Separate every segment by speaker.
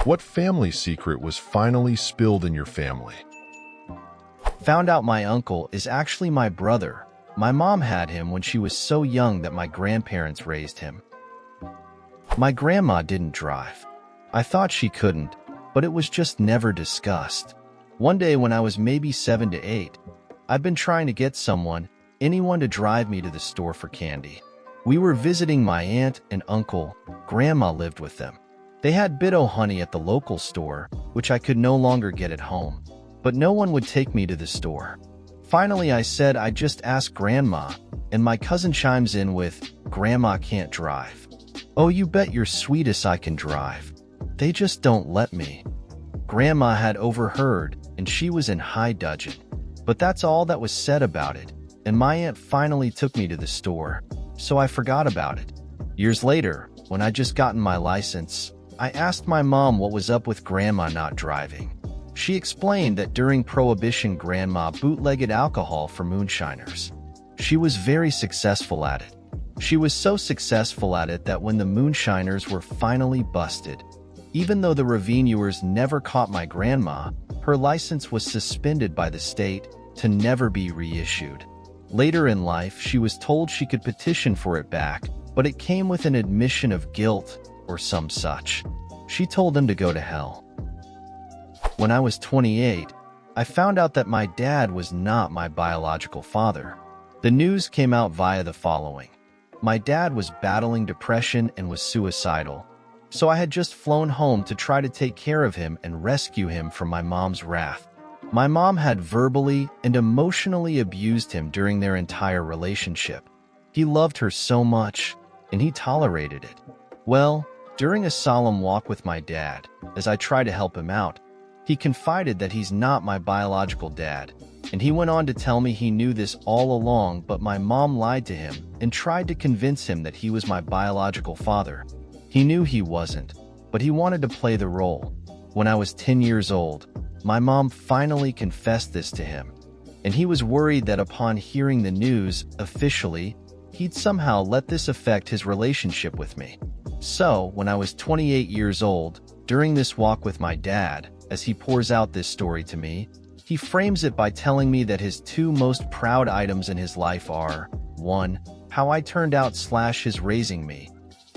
Speaker 1: What family secret was finally spilled in your family?
Speaker 2: Found out my uncle is actually my brother. My mom had him when she was so young that my grandparents raised him. My grandma didn't drive. I thought she couldn't, but it was just never discussed. One day when I was maybe 7 to 8, I'd been trying to get anyone to drive me to the store for candy. We were visiting my aunt and uncle. Grandma lived with them. They had bit o' honey at the local store, which I could no longer get at home, but no one would take me to the store. Finally, I said I'd just ask Grandma, and my cousin chimes in with, "Grandma can't drive." "Oh, you bet your sweetest I can drive. They just don't let me." Grandma had overheard, and she was in high dudgeon. But that's all that was said about it, and my aunt finally took me to the store, so I forgot about it. Years later, when I'd just gotten my license, I asked my mom what was up with Grandma not driving. She explained that during Prohibition, Grandma bootlegged alcohol for moonshiners. She was very successful at it. She was so successful at it that when the moonshiners were finally busted, even though the revenuers never caught my grandma, her license was suspended by the state to never be reissued. Later in life, she was told she could petition for it back, but it came with an admission of guilt or some such. She told them to go to hell. When I was 28, I found out that my dad was not my biological father. The news came out via the following. My dad was battling depression and was suicidal, so I had just flown home to try to take care of him and rescue him from my mom's wrath. My mom had verbally and emotionally abused him during their entire relationship. He loved her so much, and he tolerated it. Well, during a solemn walk with my dad, as I tried to help him out, he confided that he's not my biological dad, and he went on to tell me he knew this all along, but my mom lied to him and tried to convince him that he was my biological father. He knew he wasn't, but he wanted to play the role. When I was 10 years old, my mom finally confessed this to him, and he was worried that upon hearing the news officially, he'd somehow let this affect his relationship with me. So, when I was 28 years old, during this walk with my dad, as he pours out this story to me, he frames it by telling me that his two most proud items in his life are, 1, how I turned out / his raising me,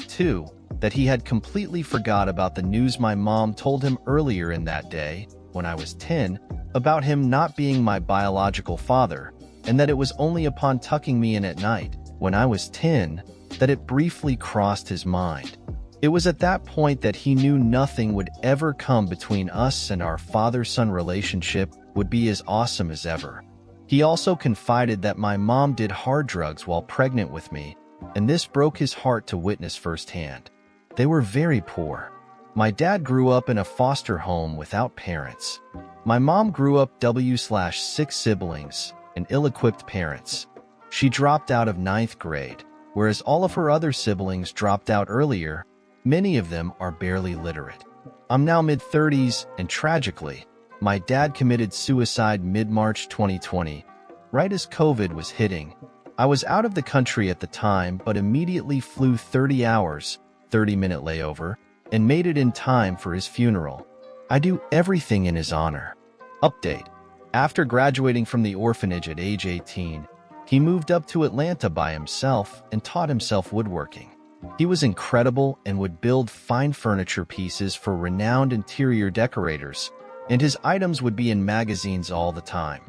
Speaker 2: 2, that he had completely forgot about the news my mom told him earlier in that day, when I was 10, about him not being my biological father, and that it was only upon tucking me in at night, when I was 10, that it briefly crossed his mind. It was at that point that he knew nothing would ever come between us, and our father-son relationship would be as awesome as ever. He also confided that my mom did hard drugs while pregnant with me, and this broke his heart to witness firsthand. They were very poor. My dad grew up in a foster home without parents. My mom grew up W/6 siblings and ill-equipped parents. She dropped out of 9th grade, whereas all of her other siblings dropped out earlier. Many of them are barely literate. I'm now mid-30s, and tragically, my dad committed suicide mid-March 2020, right as COVID was hitting. I was out of the country at the time, but immediately flew 30 hours, 30-minute layover, and made it in time for his funeral. I do everything in his honor. Update. After graduating from the orphanage at age 18, he moved up to Atlanta by himself and taught himself woodworking. He was incredible and would build fine furniture pieces for renowned interior decorators, and his items would be in magazines all the time.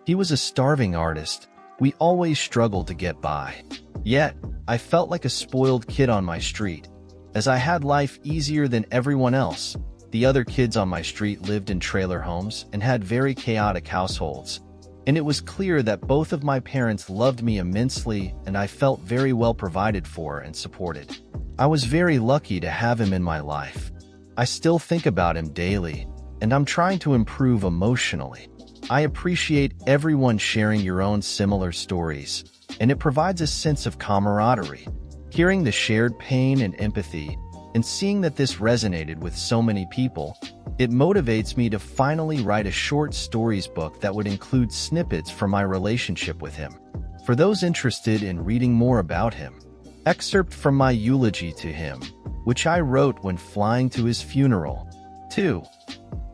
Speaker 2: He was a starving artist. We always struggled to get by. Yet, I felt like a spoiled kid on my street, as I had life easier than everyone else. The other kids on my street lived in trailer homes and had very chaotic households, and it was clear that both of my parents loved me immensely, and I felt very well provided for and supported. I was very lucky to have him in my life. I still think about him daily, and I'm trying to improve emotionally. I appreciate everyone sharing your own similar stories, and it provides a sense of camaraderie. Hearing the shared pain and empathy, and seeing that this resonated with so many people, it motivates me to finally write a short stories book that would include snippets from my relationship with him. For those interested in reading more about him, excerpt from my eulogy to him, which I wrote when flying to his funeral. 2.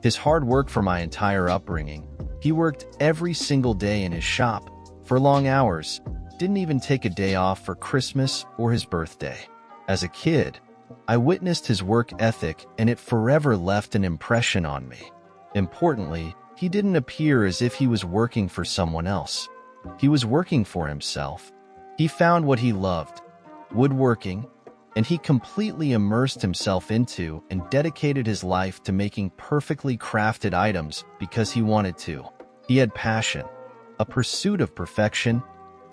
Speaker 2: His hard work for my entire upbringing. He worked every single day in his shop, for long hours, didn't even take a day off for Christmas or his birthday. As a kid, I witnessed his work ethic and it forever left an impression on me. Importantly, he didn't appear as if he was working for someone else. He was working for himself. He found what he loved, woodworking, and he completely immersed himself into and dedicated his life to making perfectly crafted items because he wanted to. He had passion, a pursuit of perfection,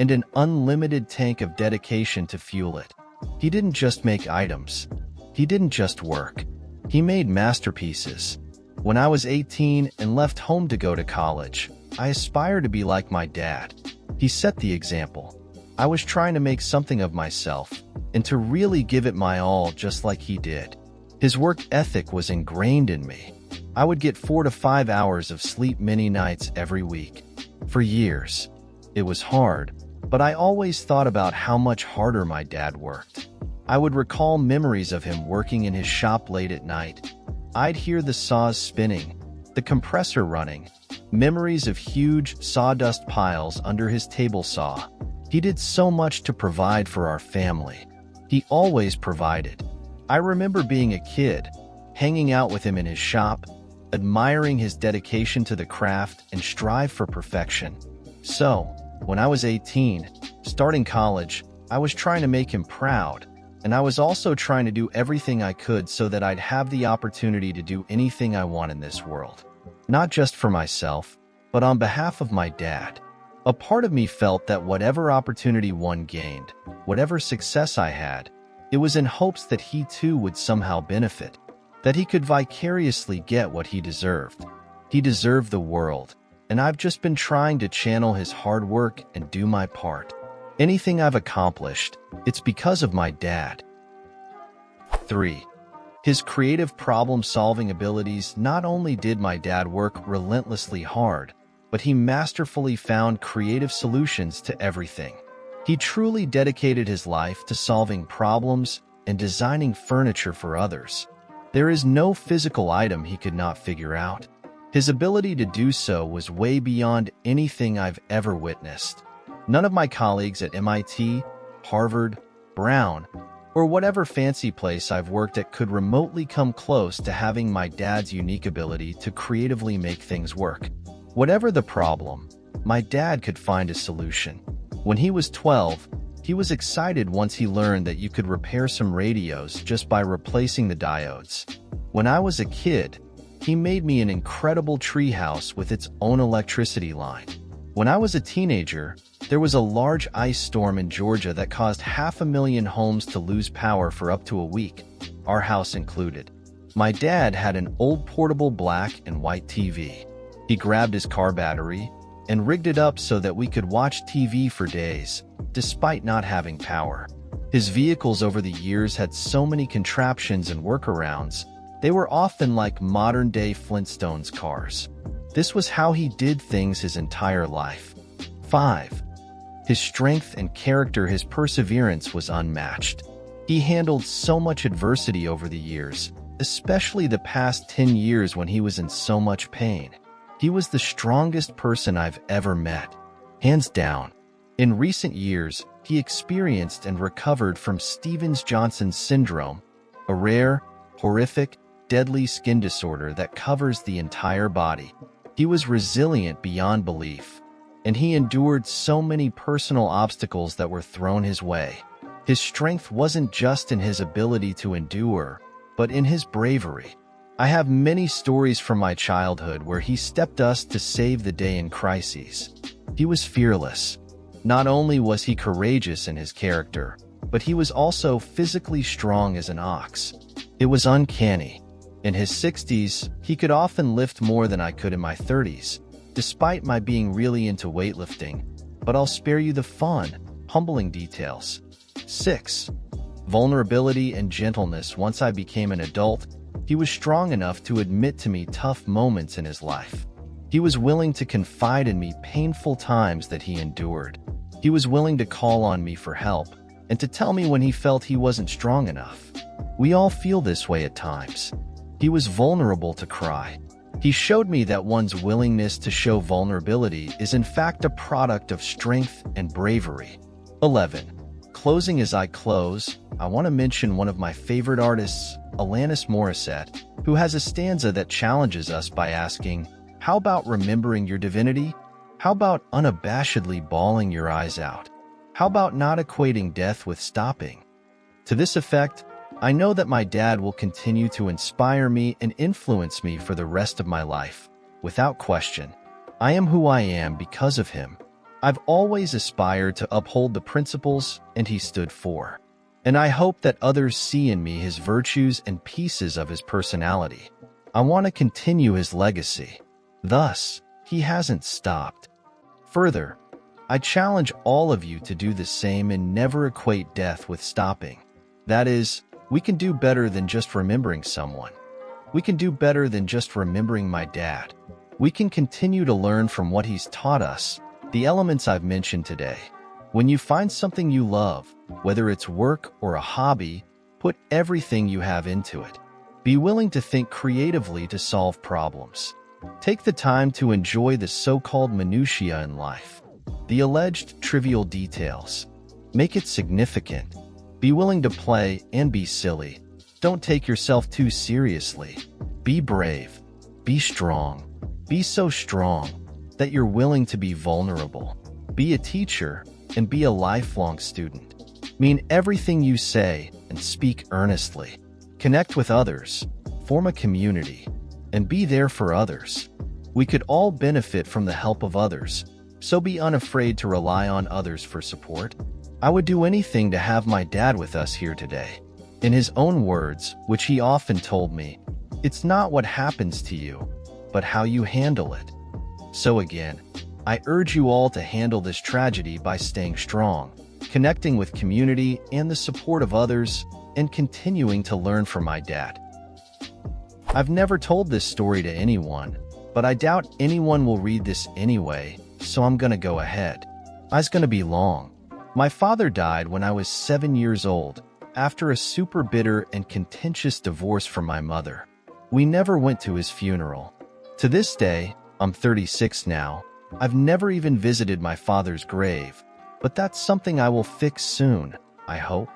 Speaker 2: and an unlimited tank of dedication to fuel it. He didn't just make items. He didn't just work. He made masterpieces. When I was 18 and left home to go to college, I aspired to be like my dad. He set the example. I was trying to make something of myself and to really give it my all just like he did. His work ethic was ingrained in me. I would get 4 to 5 hours of sleep many nights every week. For years, it was hard, but I always thought about how much harder my dad worked. I would recall memories of him working in his shop late at night. I'd hear the saws spinning, the compressor running, memories of huge sawdust piles under his table saw. He did so much to provide for our family. He always provided. I remember being a kid, hanging out with him in his shop, admiring his dedication to the craft and strive for perfection. So, when I was 18, starting college, I was trying to make him proud, and I was also trying to do everything I could so that I'd have the opportunity to do anything I want in this world. Not just for myself, but on behalf of my dad. A part of me felt that whatever opportunity one gained, whatever success I had, it was in hopes that he too would somehow benefit, that he could vicariously get what he deserved. He deserved the world, and I've just been trying to channel his hard work and do my part. Anything I've accomplished, it's because of my dad. 3. His creative problem-solving abilities. Not only did my dad work relentlessly hard, but he masterfully found creative solutions to everything. He truly dedicated his life to solving problems and designing furniture for others. There is no physical item he could not figure out. His ability to do so was way beyond anything I've ever witnessed. None of my colleagues at MIT, Harvard, Brown, or whatever fancy place I've worked at could remotely come close to having my dad's unique ability to creatively make things work. Whatever the problem, my dad could find a solution. When he was 12, he was excited once he learned that you could repair some radios just by replacing the diodes. When I was a kid, he made me an incredible treehouse with its own electricity line. When I was a teenager, there was a large ice storm in Georgia that caused 500,000 homes to lose power for up to a week, our house included. My dad had an old portable black and white TV. He grabbed his car battery and rigged it up so that we could watch TV for days, despite not having power. His vehicles over the years had so many contraptions and workarounds, they were often like modern-day Flintstones cars. This was how he did things his entire life. 5. His strength and character. His perseverance was unmatched. He handled so much adversity over the years, especially the past 10 years when he was in so much pain. He was the strongest person I've ever met, hands down. In recent years, he experienced and recovered from Stevens-Johnson syndrome, a rare, horrific, deadly skin disorder that covers the entire body. He was resilient beyond belief, and he endured so many personal obstacles that were thrown his way. His strength wasn't just in his ability to endure, but in his bravery. I have many stories from my childhood where he stepped us to save the day in crises. He was fearless. Not only was he courageous in his character, but he was also physically strong as an ox. It was uncanny. In his 60s, he could often lift more than I could in my 30s, despite my being really into weightlifting, but I'll spare you the fun, humbling details. 6. Vulnerability and gentleness. Once I became an adult, he was strong enough to admit to me tough moments in his life. He was willing to confide in me painful times that he endured. He was willing to call on me for help and to tell me when he felt he wasn't strong enough. We all feel this way at times. He was vulnerable to cry. He showed me that one's willingness to show vulnerability is in fact a product of strength and bravery. 11. Closing as I close, I want to mention one of my favorite artists, Alanis Morissette, who has a stanza that challenges us by asking, how about remembering your divinity? How about unabashedly bawling your eyes out? How about not equating death with stopping? To this effect, I know that my dad will continue to inspire me and influence me for the rest of my life. Without question, I am who I am because of him. I've always aspired to uphold the principles and he stood for. And I hope that others see in me his virtues and pieces of his personality. I want to continue his legacy. Thus, he hasn't stopped. Further, I challenge all of you to do the same and never equate death with stopping. That is, we can do better than just remembering someone. We can do better than just remembering my dad. We can continue to learn from what he's taught us, the elements I've mentioned today. When you find something you love, whether it's work or a hobby, put everything you have into it. Be willing to think creatively to solve problems. Take the time to enjoy the so-called minutiae in life, the alleged trivial details. Make it significant. Be willing to play and be silly. Don't take yourself too seriously. Be brave. Be strong. Be so strong that you're willing to be vulnerable. Be a teacher and be a lifelong student. Mean everything you say and speak earnestly. Connect with others, form a community, and be there for others. We could all benefit from the help of others, so be unafraid to rely on others for support. I would do anything to have my dad with us here today. In his own words, which he often told me, it's not what happens to you, but how you handle it. So again, I urge you all to handle this tragedy by staying strong, connecting with community and the support of others, and continuing to learn from my dad. I've never told this story to anyone, but I doubt anyone will read this anyway, so I'm gonna go ahead. It's gonna be long. My father died when I was 7 years old, after a super bitter and contentious divorce from my mother. We never went to his funeral. To this day, I'm 36 now, I've never even visited my father's grave, but that's something I will fix soon, I hope.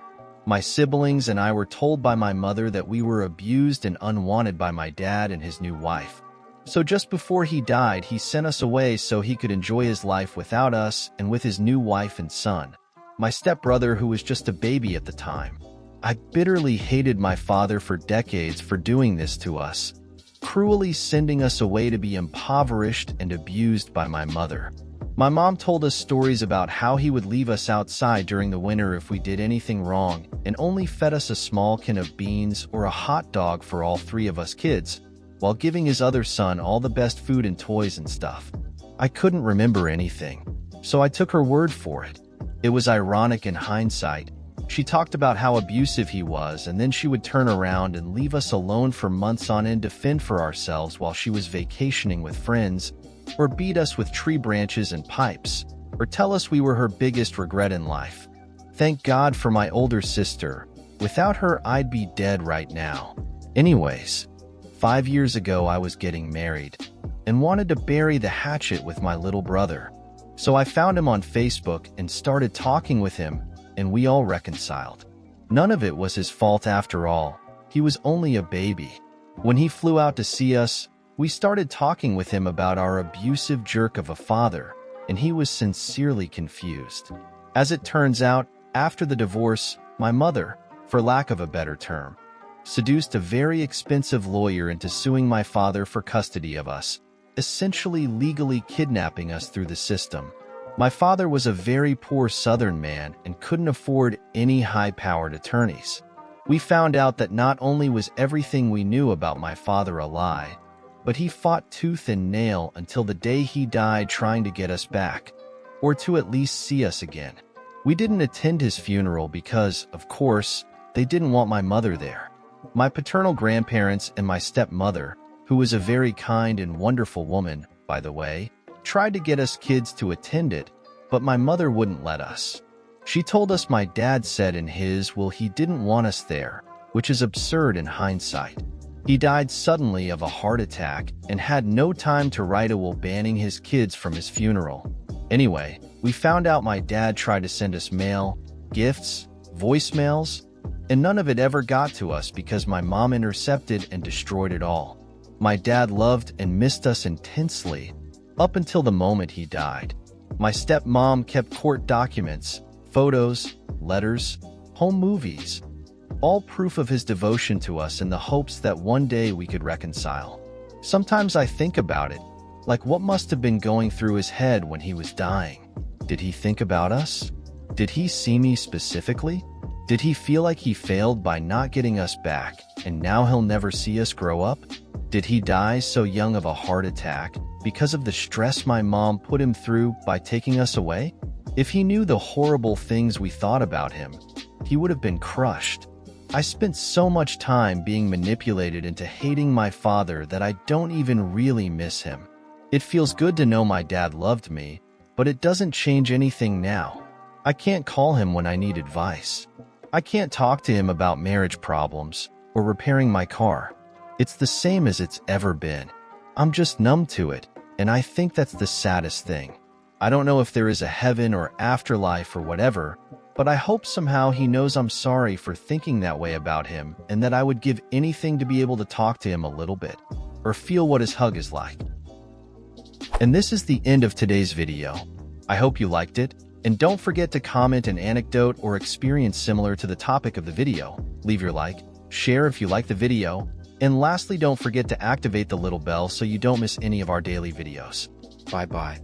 Speaker 2: My siblings and I were told by my mother that we were abused and unwanted by my dad and his new wife. So just before he died, he sent us away so he could enjoy his life without us and with his new wife and son, my stepbrother who was just a baby at the time. I bitterly hated my father for decades for doing this to us, cruelly sending us away to be impoverished and abused by my mother. My mom told us stories about how he would leave us outside during the winter if we did anything wrong and only fed us a small can of beans or a hot dog for all 3 of us kids, while giving his other son all the best food and toys and stuff. I couldn't remember anything, so I took her word for it. It was ironic in hindsight. She talked about how abusive he was, and then she would turn around and leave us alone for months on end to fend for ourselves while she was vacationing with friends, or beat us with tree branches and pipes, or tell us we were her biggest regret in life. Thank God for my older sister. Without her, I'd be dead right now. Anyways, 5 years ago I was getting married, and wanted to bury the hatchet with my little brother. So I found him on Facebook and started talking with him, and we all reconciled. None of it was his fault after all. He was only a baby. When he flew out to see us, we started talking with him about our abusive jerk of a father, and he was sincerely confused. As it turns out, after the divorce, my mother, for lack of a better term, seduced a very expensive lawyer into suing my father for custody of us, essentially legally kidnapping us through the system. My father was a very poor Southern man and couldn't afford any high-powered attorneys. We found out that not only was everything we knew about my father a lie, but he fought tooth and nail until the day he died trying to get us back, or to at least see us again. We didn't attend his funeral because, of course, they didn't want my mother there. My paternal grandparents and my stepmother, who was a very kind and wonderful woman, by the way, tried to get us kids to attend it, but my mother wouldn't let us. She told us my dad said in his will he didn't want us there, which is absurd in hindsight. He died suddenly of a heart attack and had no time to write a will banning his kids from his funeral. Anyway, we found out my dad tried to send us mail, gifts, voicemails, and none of it ever got to us because my mom intercepted and destroyed it all. My dad loved and missed us intensely, up until the moment he died. My stepmom kept court documents, photos, letters, home movies, all proof of his devotion to us in the hopes that one day we could reconcile. Sometimes I think about it, like what must have been going through his head when he was dying. Did he think about us? Did he see me specifically? Did he feel like he failed by not getting us back, and now he'll never see us grow up? Did he die so young of a heart attack because of the stress my mom put him through by taking us away? If he knew the horrible things we thought about him, he would have been crushed. I spent so much time being manipulated into hating my father that I don't even really miss him. It feels good to know my dad loved me, but it doesn't change anything now. I can't call him when I need advice. I can't talk to him about marriage problems or repairing my car. It's the same as it's ever been. I'm just numb to it, and I think that's the saddest thing. I don't know if there is a heaven or afterlife or whatever, but I hope somehow he knows I'm sorry for thinking that way about him and that I would give anything to be able to talk to him a little bit or feel what his hug is like. And this is the end of today's video. I hope you liked it, and don't forget to comment an anecdote or experience similar to the topic of the video. Leave your like, share if you like the video, and lastly, don't forget to activate the little bell so you don't miss any of our daily videos. Bye-bye.